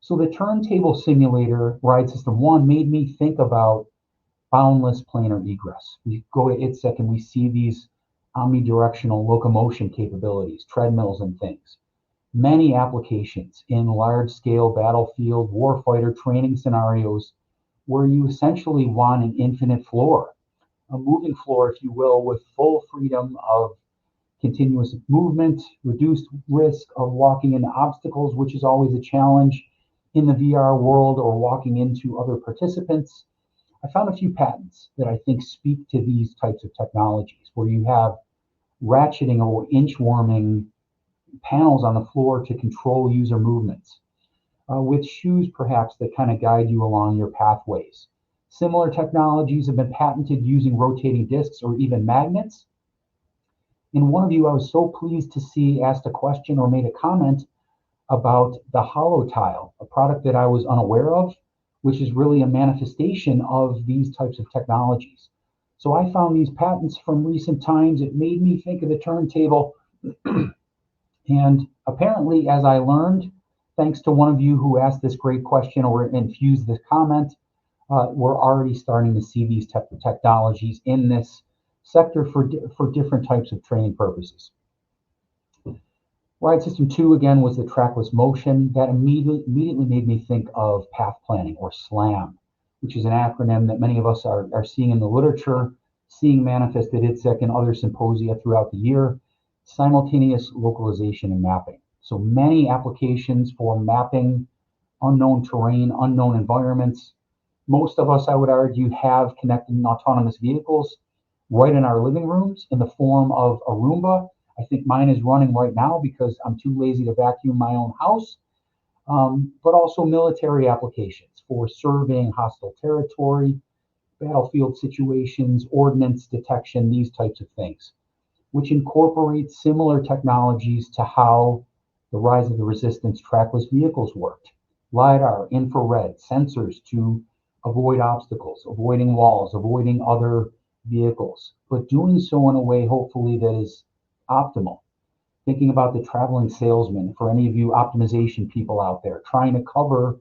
So the turntable simulator ride system 1 made me think about boundless planar egress. We go to ITSEC and we see these omnidirectional locomotion capabilities, treadmills and things. Many applications in large-scale battlefield warfighter training scenarios where you essentially want an infinite floor, a moving floor, if you will, with full freedom of continuous movement, reduced risk of walking into obstacles, which is always a challenge in the VR world, or walking into other participants. I found a few patents that I think speak to these types of technologies, where you have ratcheting or inch warming panels on the floor to control user movements, with shoes perhaps that kind of guide you along your pathways. Similar technologies have been patented using rotating discs or even magnets. And one of you I was so pleased to see asked a question or made a comment about the hollow tile, a product that I was unaware of, which is really a manifestation of these types of technologies. So I found these patents from recent times. It made me think of the turntable. And apparently, as I learned, thanks to one of you who asked this great question or infused this comment, we're already starting to see these technologies in this sector for different types of training purposes. Ride System 2, again, was the trackless motion. That immediately made me think of path planning, or SLAM, which is an acronym that many of us are seeing in the literature, seeing manifest at ITSEC and other symposia throughout the year. Simultaneous localization and mapping. So many applications for mapping unknown terrain, unknown environments. Most of us, I would argue, have connected and autonomous vehicles right in our living rooms in the form of a Roomba. I think mine is running right now because I'm too lazy to vacuum my own house. But also military applications for surveying hostile territory, battlefield situations, ordnance detection, these types of things, which incorporates similar technologies to how the rise of the resistance trackless vehicles worked. LiDAR, infrared, sensors to avoid obstacles, avoiding walls, avoiding other vehicles, but doing so in a way, hopefully, that is optimal. Thinking about the traveling salesman, for any of you optimization people out there, trying to cover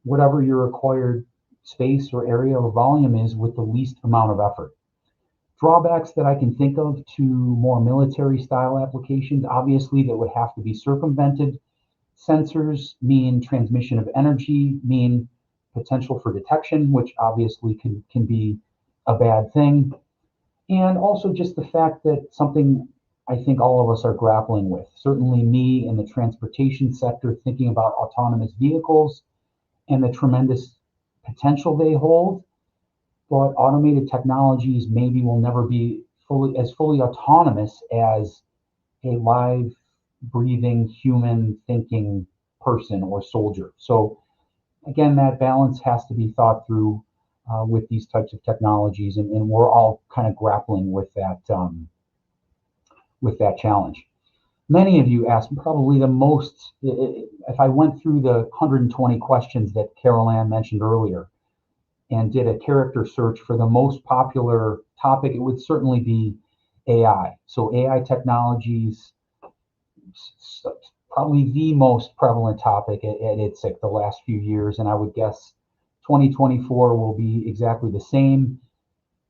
whatever your required space or area or volume is with the least amount of effort. Drawbacks that I can think of to more military style applications, obviously, that would have to be circumvented. Sensors mean transmission of energy, mean potential for detection, which obviously can be a bad thing. And also just the fact that something I think all of us are grappling with, certainly me in the transportation sector, thinking about autonomous vehicles and the tremendous potential they hold. But automated technologies maybe will never be fully autonomous as a live, breathing, human thinking person or soldier. So again, that balance has to be thought through with these types of technologies, and we're all kind of grappling with that challenge. Many of you asked probably the most. If I went through the 120 questions that Carol Ann mentioned earlier, and did a character search for the most popular topic, it would certainly be AI. So AI technologies, probably the most prevalent topic at ITSEC the last few years, and I would guess 2024 will be exactly the same.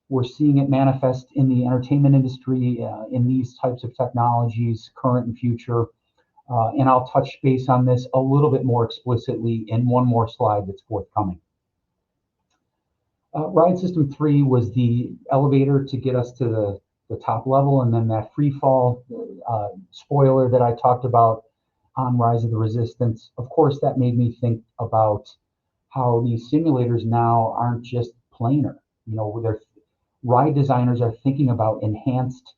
We're seeing it manifest in the entertainment industry, in these types of technologies, current and future. And I'll touch base on this a little bit more explicitly in one more slide that's forthcoming. Ride System 3 was the elevator to get us to the top level, and then that free fall spoiler that I talked about on Rise of the Resistance. Of course, that made me think about how these simulators now aren't just planar. You know, their ride designers are thinking about enhanced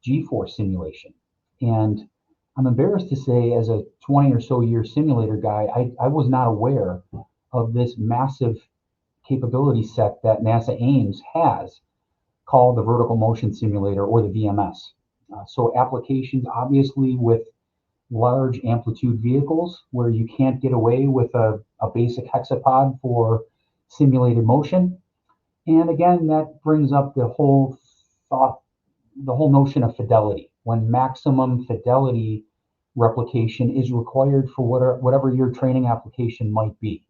G-force simulation. And I'm embarrassed to say, as a 20 or so year simulator guy, I was not aware of this massive capability set that NASA Ames has, called the Vertical Motion Simulator, or the VMS. So applications, obviously, with large amplitude vehicles where you can't get away with a basic hexapod for simulated motion. And again, that brings up the whole notion of fidelity. When maximum fidelity replication is required for whatever your training application might be.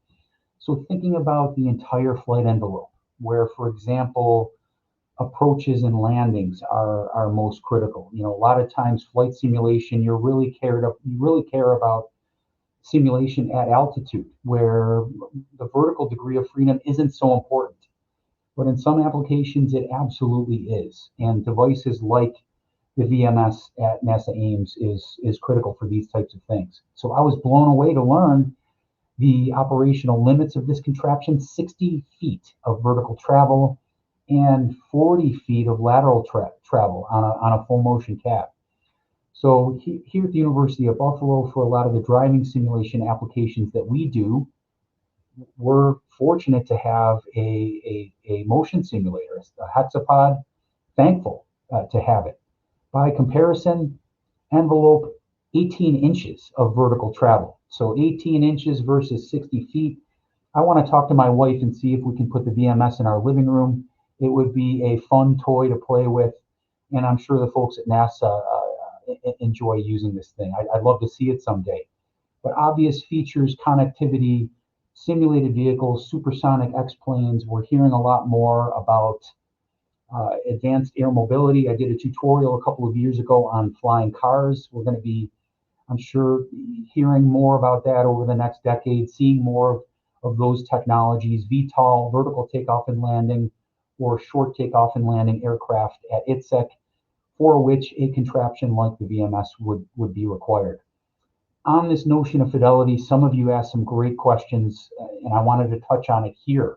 So thinking about the entire flight envelope, where, for example, approaches and landings are most critical. You know, a lot of times flight simulation, you really care about simulation at altitude, where the vertical degree of freedom isn't so important. But in some applications, it absolutely is. And devices like the VMS at NASA Ames is critical for these types of things. So I was blown away to learn the operational limits of this contraption: 60 feet of vertical travel and 40 feet of lateral travel on a full motion cab. So here at the University of Buffalo, for a lot of the driving simulation applications that we do, we're fortunate to have a motion simulator, a hexapod, thankful to have it. By comparison, envelope 18 inches of vertical travel. So 18 inches versus 60 feet. I want to talk to my wife and see if we can put the VMS in our living room. It would be a fun toy to play with, and I'm sure the folks at NASA enjoy using this thing. I'd love to see it someday. But obvious features: connectivity, simulated vehicles, supersonic X-planes. We're hearing a lot more about advanced air mobility. I did a tutorial a couple of years ago on flying cars. We're going to be, I'm sure, hearing more about that over the next decade, seeing more of those technologies: VTOL, vertical takeoff and landing, or short takeoff and landing aircraft at ITSEC, for which a contraption like the VMS would be required. On this notion of fidelity, some of you asked some great questions, and I wanted to touch on it here.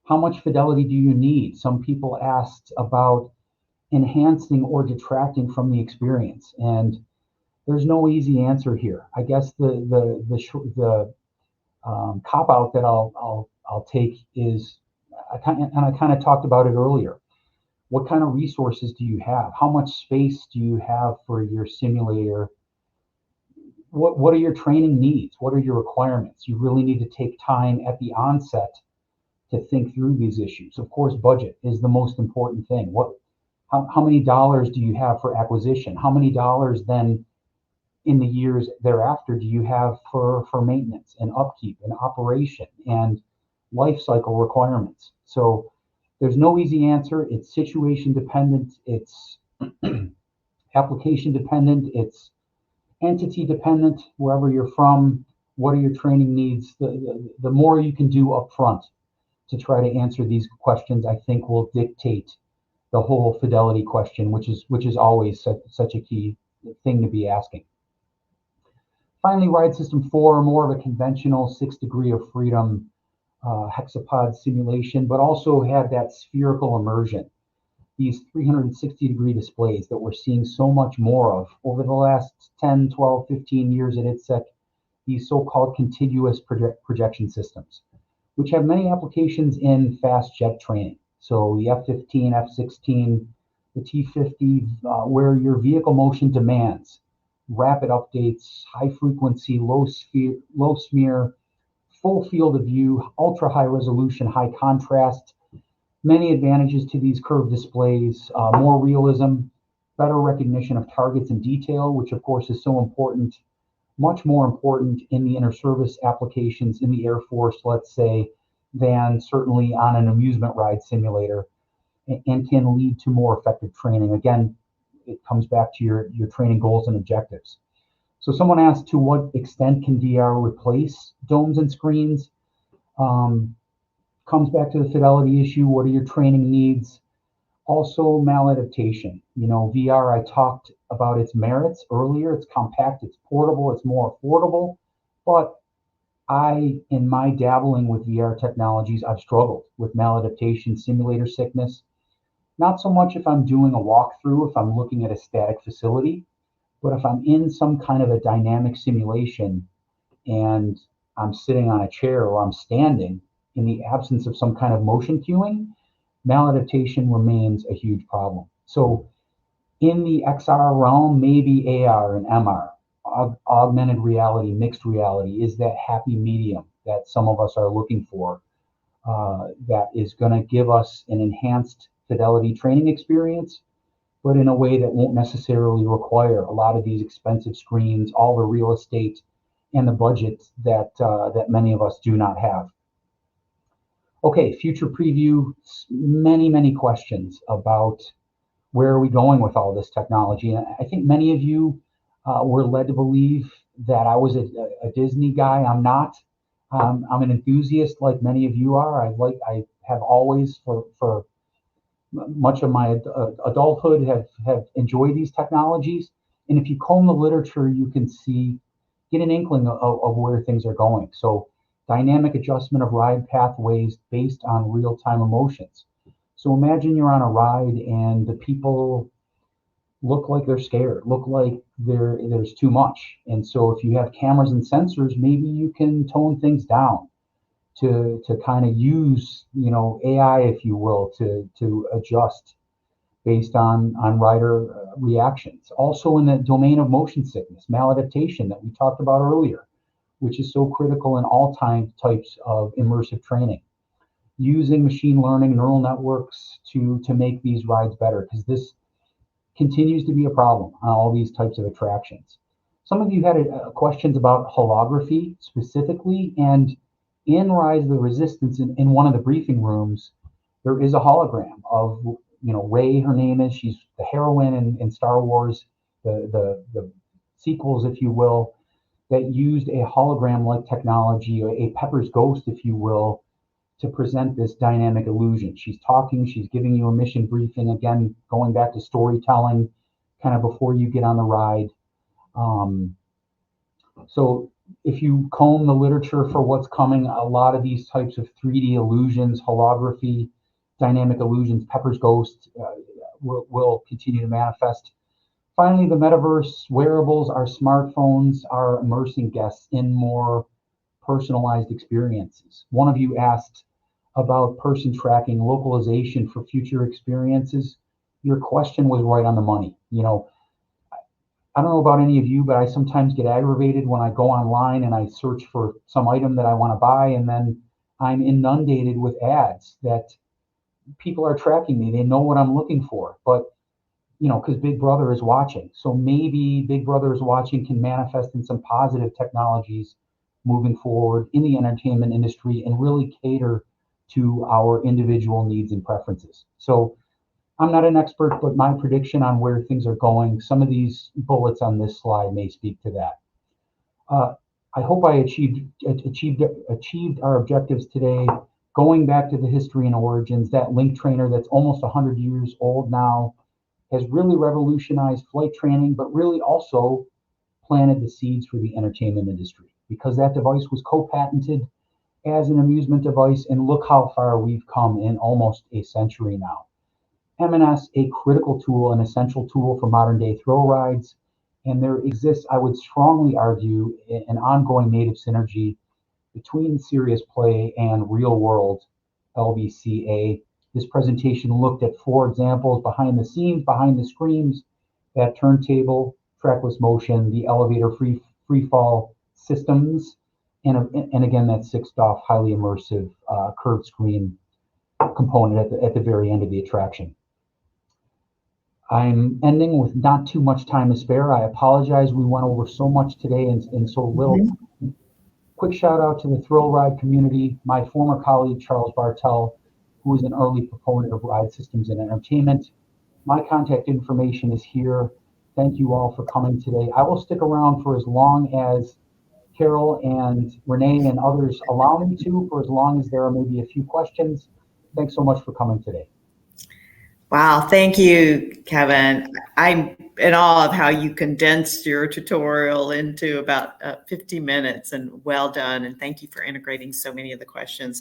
How much fidelity do you need? Some people asked about enhancing or detracting from the experience, and there's no easy answer here. I guess the cop out that I'll take is, I kind of talked about it earlier. What kind of resources do you have? How much space do you have for your simulator? What are your training needs? What are your requirements? You really need to take time at the onset to think through these issues. Of course, budget is the most important thing. How many dollars do you have for acquisition? How many dollars then in the years thereafter do you have for maintenance and upkeep and operation and life cycle requirements? So there's no easy answer. It's situation dependent. It's application dependent. It's entity dependent. Wherever you're from, what are your training needs? The more you can do up front to try to answer these questions, I think, will dictate the whole fidelity question, which is always such a key thing to be asking. Finally, Ride System 4, more of a conventional 6 degree of freedom hexapod simulation, but also had that spherical immersion, these 360-degree displays that we're seeing so much more of over the last 10, 12, 15 years at ITSEC, these so-called contiguous projection systems, which have many applications in fast jet training. So the F-15, F-16, the T-50, where your vehicle motion demands rapid updates, high frequency, low smear, full field of view, ultra high resolution, high contrast. Many advantages to these curved displays: more realism, better recognition of targets and detail, which of course is so important, much more important in the inter-service applications in the Air Force, let's say, than certainly on an amusement ride simulator, and can lead to more effective training. Again, it comes back to your training goals and objectives. So someone asked, to what extent can VR replace domes and screens? Comes back to the fidelity issue. What are your training needs? Also, maladaptation. VR, I talked about its merits earlier. It's compact, it's portable, it's more affordable. But in my dabbling with VR technologies, I've struggled with maladaptation, simulator sickness. Not so much if I'm doing a walkthrough, if I'm looking at a static facility, but if I'm in some kind of a dynamic simulation and I'm sitting on a chair or I'm standing in the absence of some kind of motion cueing, maladaptation remains a huge problem. So in the XR realm, maybe AR and MR, augmented reality, mixed reality, is that happy medium that some of us are looking for, that is going to give us an enhanced fidelity training experience, but in a way that won't necessarily require a lot of these expensive screens, all the real estate, and the budget that many of us do not have. Okay, future preview. Many questions about where are we going with all this technology. And I think many of you were led to believe that I was a Disney guy. I'm not. I'm an enthusiast like many of you are. I have always for much of my adulthood have enjoyed these technologies. And if you comb the literature, you can get an inkling of where things are going. So dynamic adjustment of ride pathways based on real-time emotions. So imagine you're on a ride and the people look like they're scared, look like there's too much. And so if you have cameras and sensors, maybe you can tone things down to kind of use, AI, if you will, to adjust based on rider reactions. Also in the domain of motion sickness, maladaptation that we talked about earlier, which is so critical in all types of immersive training. Using machine learning neural networks to make these rides better, because this continues to be a problem on all these types of attractions. Some of you had questions about holography specifically, and in Rise of the Resistance, in one of the briefing rooms, there is a hologram of, Rey, her name is, she's the heroine in Star Wars, the sequels, if you will, that used a hologram-like technology, or a Pepper's Ghost, if you will, to present this dynamic illusion. She's talking, she's giving you a mission briefing, again, going back to storytelling kind of before you get on the ride. So if you comb the literature for what's coming, a lot of these types of 3D illusions, holography, dynamic illusions, Pepper's Ghost will continue to manifest. Finally, the metaverse, wearables, our smartphones are immersing guests in more personalized experiences. One of you asked about person tracking, localization for future experiences. Your question was right on the money. I don't know about any of you, but I sometimes get aggravated when I go online and I search for some item that I want to buy, and then I'm inundated with ads that people are tracking me. They know what I'm looking for, but because Big Brother is watching. So maybe Big Brother is watching can manifest in some positive technologies moving forward in the entertainment industry and really cater to our individual needs and preferences. So I'm not an expert, but my prediction on where things are going, some of these bullets on this slide may speak to that. I hope I achieved our objectives today. Going back to the history and origins, that link trainer that's almost 100 years old now has really revolutionized flight training, but really also planted the seeds for the entertainment industry, because that device was co-patented as an amusement device, and look how far we've come in almost a century now. M&S, a critical tool, an essential tool for modern day thrill rides, and there exists, I would strongly argue, an ongoing native synergy between serious play and real world LVCA. This presentation looked at 4 examples: behind the scenes, behind the screens, that turntable, trackless motion, the elevator freefall systems, and again, that 6-DoF highly immersive curved screen component at the very end of the attraction. I'm ending with not too much time to spare. I apologize. We went over so much today in so little time. Quick shout out to the thrill ride community. My former colleague, Charles Bartel, who is an early proponent of ride systems and entertainment. My contact information is here. Thank you all for coming today. I will stick around for as long as Carol and Renee and others allow me to, for as long as there are maybe a few questions. Thanks so much for coming today. Wow, thank you, Kevin. I'm in awe of how you condensed your tutorial into about 50 minutes, and well done. And thank you for integrating so many of the questions.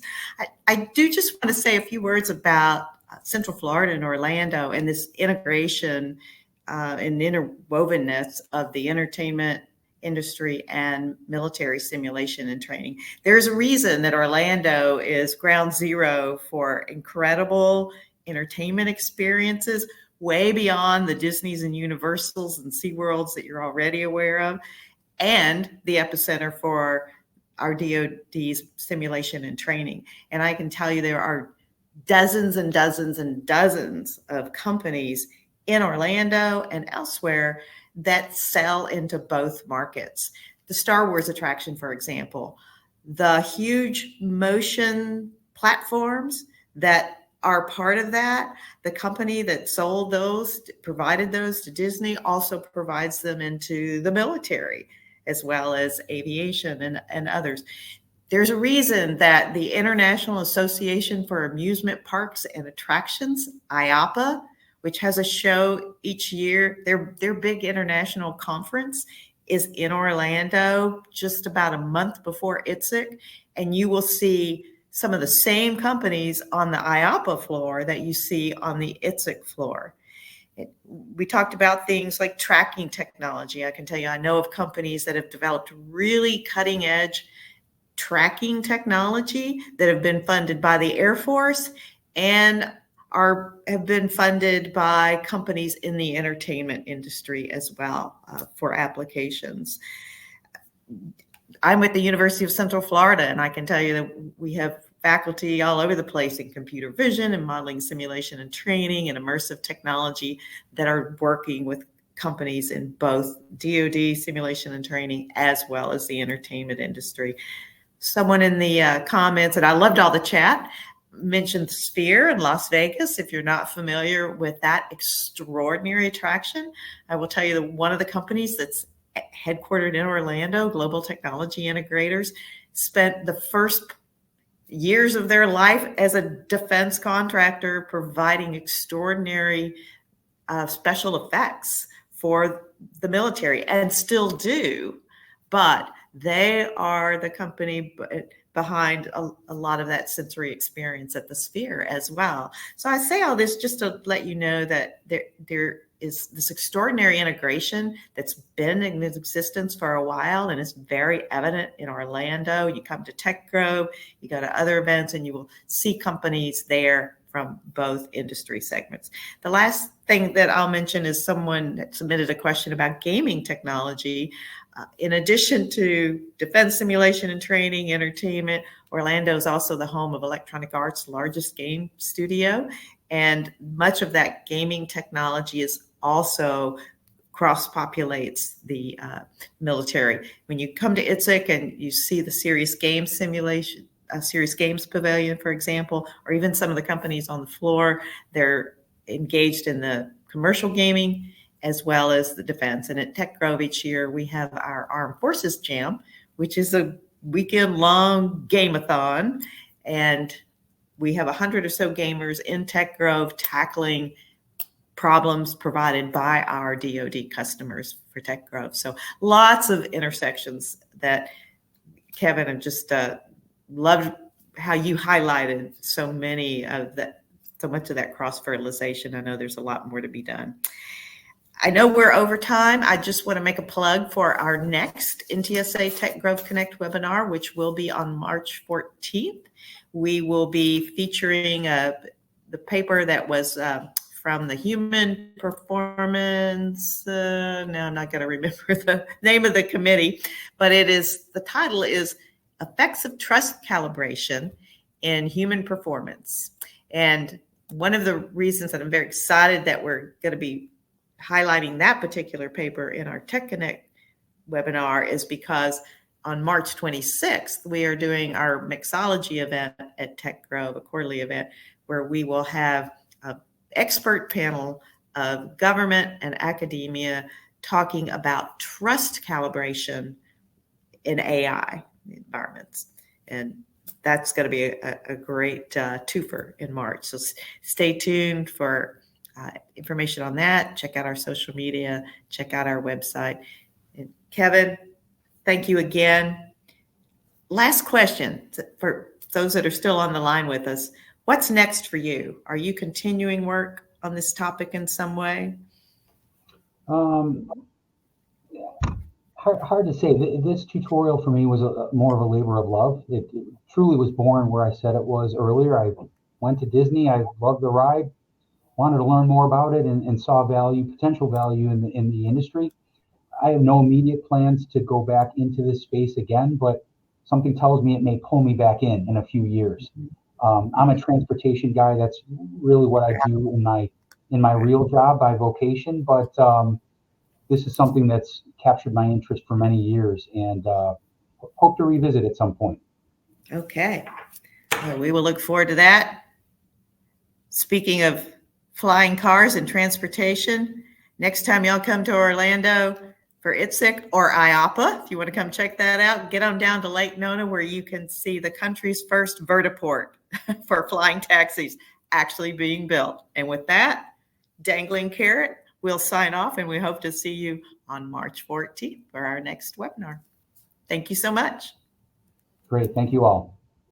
I do just want to say a few words about Central Florida and Orlando and this integration and interwovenness of the entertainment industry and military simulation and training. There's a reason that Orlando is ground zero for incredible entertainment experiences way beyond the Disneys and Universals and SeaWorlds that you're already aware of, and the epicenter for our DoD's simulation and training. And I can tell you there are dozens and dozens and dozens of companies in Orlando and elsewhere that sell into both markets. The Star Wars attraction, for example, the huge motion platforms that are part of that. The company that sold those, provided those to Disney, also provides them into the military as well as aviation and others. There's a reason that the International Association for Amusement Parks and Attractions, IAPA, which has a show each year, their big international conference is in Orlando just about a month before ITSEC, and you will see some of the same companies on the IAPA floor that you see on the ITSEC floor. We talked about things like tracking technology. I can tell you, I know of companies that have developed really cutting edge tracking technology that have been funded by the Air Force and have been funded by companies in the entertainment industry as well for applications. I'm with the University of Central Florida, and I can tell you that we have faculty all over the place in computer vision and modeling, simulation and training and immersive technology that are working with companies in both DoD simulation and training as well as the entertainment industry. Someone in the comments, and I loved all the chat, mentioned the Sphere in Las Vegas. If you're not familiar with that extraordinary attraction, I will tell you that one of the companies that's headquartered in Orlando, Global Technology Integrators, spent the first years of their life as a defense contractor providing extraordinary special effects for the military and still do, but they are the company behind a lot of that sensory experience at the Sphere as well. So I say all this just to let you know that there is this extraordinary integration that's been in existence for a while and is very evident in Orlando. You come to Tech Grove, you go to other events, and you will see companies there from both industry segments. The last thing that I'll mention is someone that submitted a question about gaming technology. In addition to defense simulation and training, entertainment, Orlando is also the home of Electronic Arts' largest game studio. And much of that gaming technology is also cross-populates the military. When you come to ITSEC and you see the Serious Games simulation, Serious Games Pavilion, for example, or even some of the companies on the floor, they're engaged in the commercial gaming as well as the defense. And at Tech Grove each year, we have our Armed Forces Jam, which is a weekend-long game-a-thon. And we have 100 or so gamers in Tech Grove tackling problems provided by our DoD customers for Tech Grove. So lots of intersections that, Kevin, I just loved how you highlighted so much of that cross-fertilization. I know there's a lot more to be done. I know we're over time. I just want to make a plug for our next NTSA Tech Grove Connect webinar, which will be on March 14th. We will be featuring the paper that was from the Human Performance. Now I'm not going to remember the name of the committee, but the title is Effects of Trust Calibration in Human Performance. And one of the reasons that I'm very excited that we're going to be highlighting that particular paper in our Tech Connect webinar is because on March 26th, we are doing our mixology event at Tech Grove, a quarterly event, where we will have an expert panel of government and academia talking about trust calibration in AI environments. And that's going to be a great twofer in March. So stay tuned for information on that. Check out our social media, check out our website. And Kevin, thank you again. Last question for those that are still on the line with us. What's next for you? Are you continuing work on this topic in some way? Hard to say. This tutorial for me was more of a labor of love. It truly was born where I said it was earlier. I went to Disney. I loved the ride. Wanted to learn more about it and saw potential value in the industry. I have no immediate plans to go back into this space again, but something tells me it may pull me back in a few years. I'm a transportation guy. That's really what I do in my real job by vocation. But this is something that's captured my interest for many years, and hope to revisit at some point. Okay, well, we will look forward to that. Speaking of flying cars and transportation, next time y'all come to Orlando, for ITSEC or IAPA. If you want to come check that out, get on down to Lake Nona where you can see the country's first vertiport for flying taxis actually being built. And with that dangling carrot, we'll sign off, and we hope to see you on March 14th for our next webinar. Thank you so much. Great. Thank you all.